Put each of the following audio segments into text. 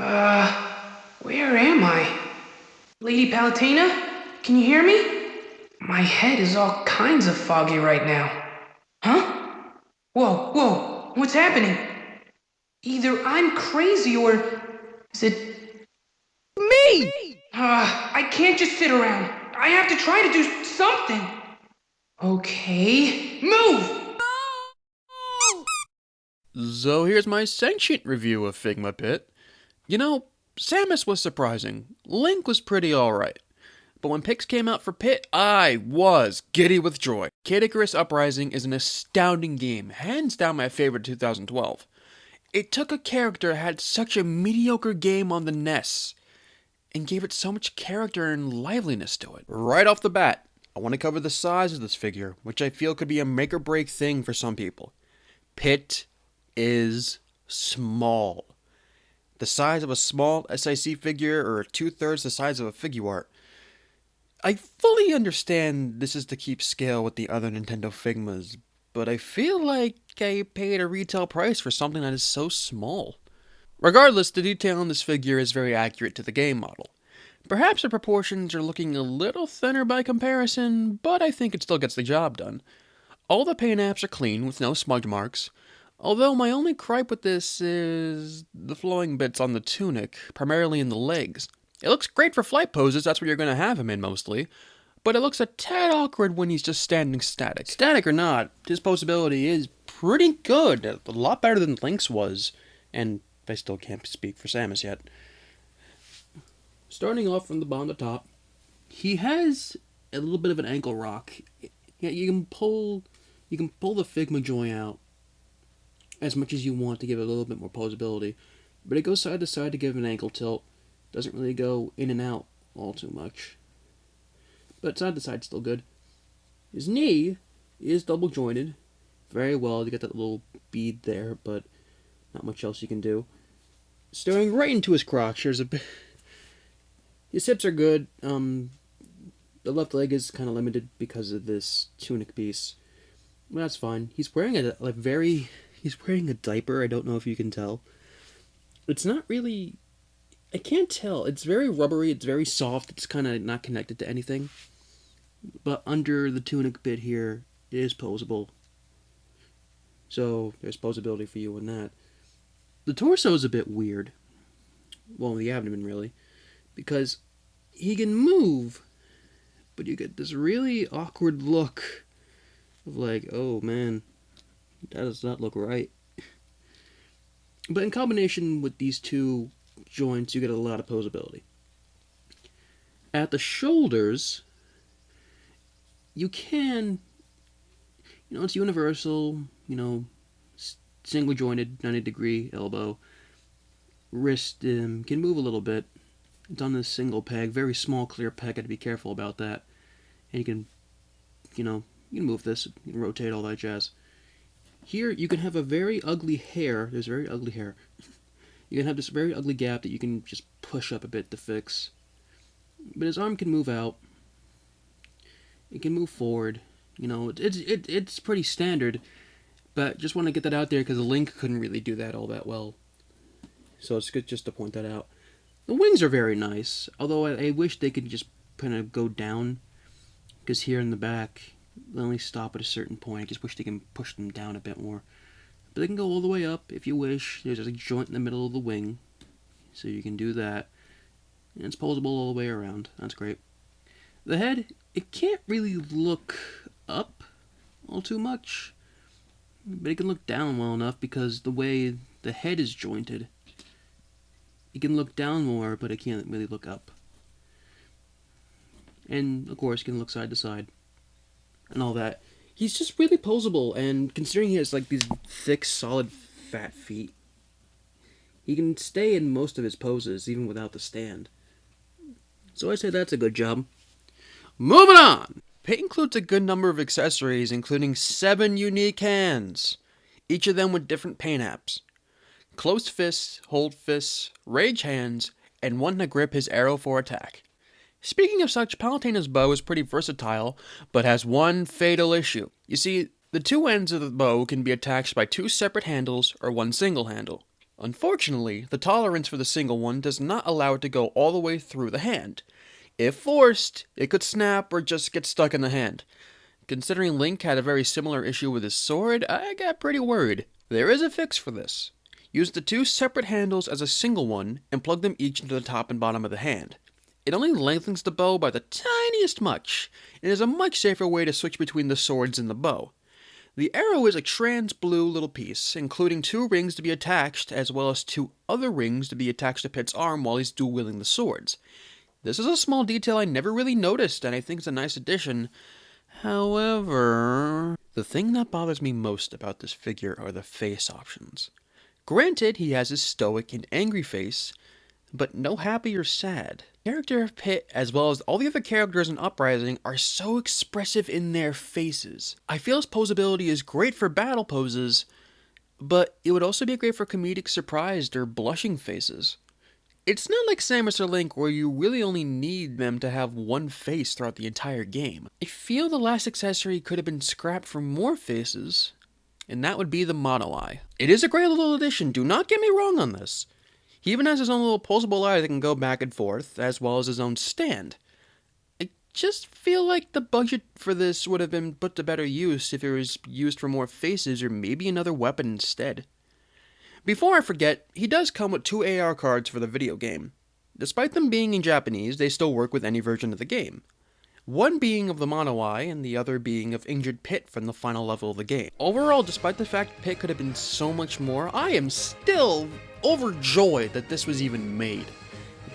Where am I? Lady Palatina? Can you hear me? My head is all kinds of foggy right now. Huh? Whoa, what's happening? Either I'm crazy or is it Me! I can't just sit around. I have to try to do something. Okay, move! So here's my sentient review of Figma Pit. You know, Samus was surprising. Link was pretty alright. But when pics came out for Pit, I was giddy with joy. Kid Icarus Uprising is an astounding game, hands down my favorite 2012. It took a character that had such a mediocre game on the NES and gave it so much character and liveliness to it. Right off the bat, I want to cover the size of this figure, which I feel could be a make or break thing for some people. Pit is small. The size of a small SIC figure or 2/3 the size of a Figuart. I fully understand this is to keep scale with the other Nintendo Figmas, but I feel like I paid a retail price for something that is so small. Regardless, the detail on this figure is very accurate to the game model. Perhaps the proportions are looking a little thinner by comparison, but I think it still gets the job done. All the paint apps are clean with no smudge marks, although my only gripe with this is the flowing bits on the tunic, primarily in the legs. It looks great for flight poses, that's what you're going to have him in mostly, but it looks a tad awkward when he's just standing static. Static or not, his posability is pretty good, a lot better than Link's was, and I still can't speak for Samus yet. Starting off from the bottom to top, he has a little bit of an ankle rock. Yeah, you can pull the Figma joint out as much as you want to give it a little bit more posability, but it goes side to side to give an ankle tilt. Doesn't really go in and out all too much, but side to side still good. His knee is double jointed very well. You get that little bead there, but not much else you can do. Staring right into his crotch, there's a bit. His hips are good. The left leg is kind of limited because of this tunic piece. But that's fine. He's wearing a diaper. I don't know if you can tell. It's not really. I can't tell. It's very rubbery. It's very soft. It's kind of not connected to anything. But under the tunic bit here, it is posable. So there's posability for you in that. The torso is a bit weird. Well, the abdomen really, because he can move, but you get this really awkward look of like, oh man, that does not look right. But in combination with these two joints, you get a lot of posability. At the shoulders, you can, it's universal, single jointed, 90-degree elbow. Wrist can move a little bit. It's on this single peg, very small, clear peg. Got to be careful about that. And you can, you can move this, you can rotate all that jazz. Here, you can have a very ugly hair. There's very ugly hair. You can have this very ugly gap that you can just push up a bit to fix. But his arm can move out. It can move forward. It's pretty standard. But just want to get that out there because the Link couldn't really do that all that well. So it's good just to point that out. The wings are very nice, although I wish they could just kind of go down, because here in the back, they only stop at a certain point. I just wish they can push them down a bit more. But they can go all the way up if you wish. There's a joint in the middle of the wing, so you can do that. And it's posable all the way around. That's great. The head, it can't really look up all too much, but it can look down well enough because the way the head is jointed, it can look down more, but it can't really look up. And, of course, it can look side to side. And all that. He's just really posable, and considering he has, these thick, solid, fat feet, he can stay in most of his poses, even without the stand. So I say that's a good job. Moving on! Pit includes a good number of accessories, including 7 unique hands, each of them with different paint apps. Closed fists, hold fists, rage hands, and one to grip his arrow for attack. Speaking of such, Palatina's bow is pretty versatile, but has one fatal issue. You see, the two ends of the bow can be attached by 2 separate handles or one single handle. Unfortunately, the tolerance for the single one does not allow it to go all the way through the hand. If forced, it could snap or just get stuck in the hand. Considering Link had a very similar issue with his sword, I got pretty worried. There is a fix for this. Use the two separate handles as a single one and plug them each into the top and bottom of the hand. It only lengthens the bow by the tiniest much, and is a much safer way to switch between the swords and the bow. The arrow is a trans blue little piece, including 2 rings to be attached, as well as 2 other rings to be attached to Pit's arm while he's dual-wielding the swords. This is a small detail I never really noticed, and I think it's a nice addition. However, the thing that bothers me most about this figure are the face options. Granted, he has his stoic and angry face, but no happy or sad. The character of Pit, as well as all the other characters in Uprising, are so expressive in their faces. I feel his poseability is great for battle poses, but it would also be great for comedic surprised or blushing faces. It's not like Samus or Link where you really only need them to have one face throughout the entire game. I feel the last accessory could have been scrapped for more faces, and that would be the mono eye. It is a great little addition, do not get me wrong on this. He even has his own little posable eye that can go back and forth, as well as his own stand. I just feel like the budget for this would have been put to better use if it was used for more faces or maybe another weapon instead. Before I forget, he does come with 2 AR cards for the video game. Despite them being in Japanese, they still work with any version of the game. One being of the mono eye, and the other being of injured Pit from the final level of the game. Overall, despite the fact Pit could have been so much more, I am still overjoyed that this was even made.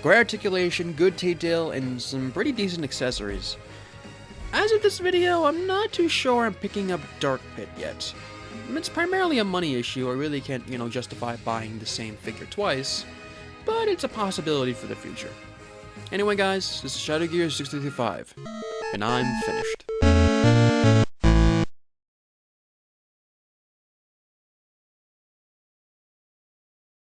Great articulation, good detail, and some pretty decent accessories. As of this video, I'm not too sure I'm picking up Dark Pit yet. It's primarily a money issue. I really can't, justify buying the same figure twice, but it's a possibility for the future. Anyway guys, this is Shadow Gear 635, and I'm finished.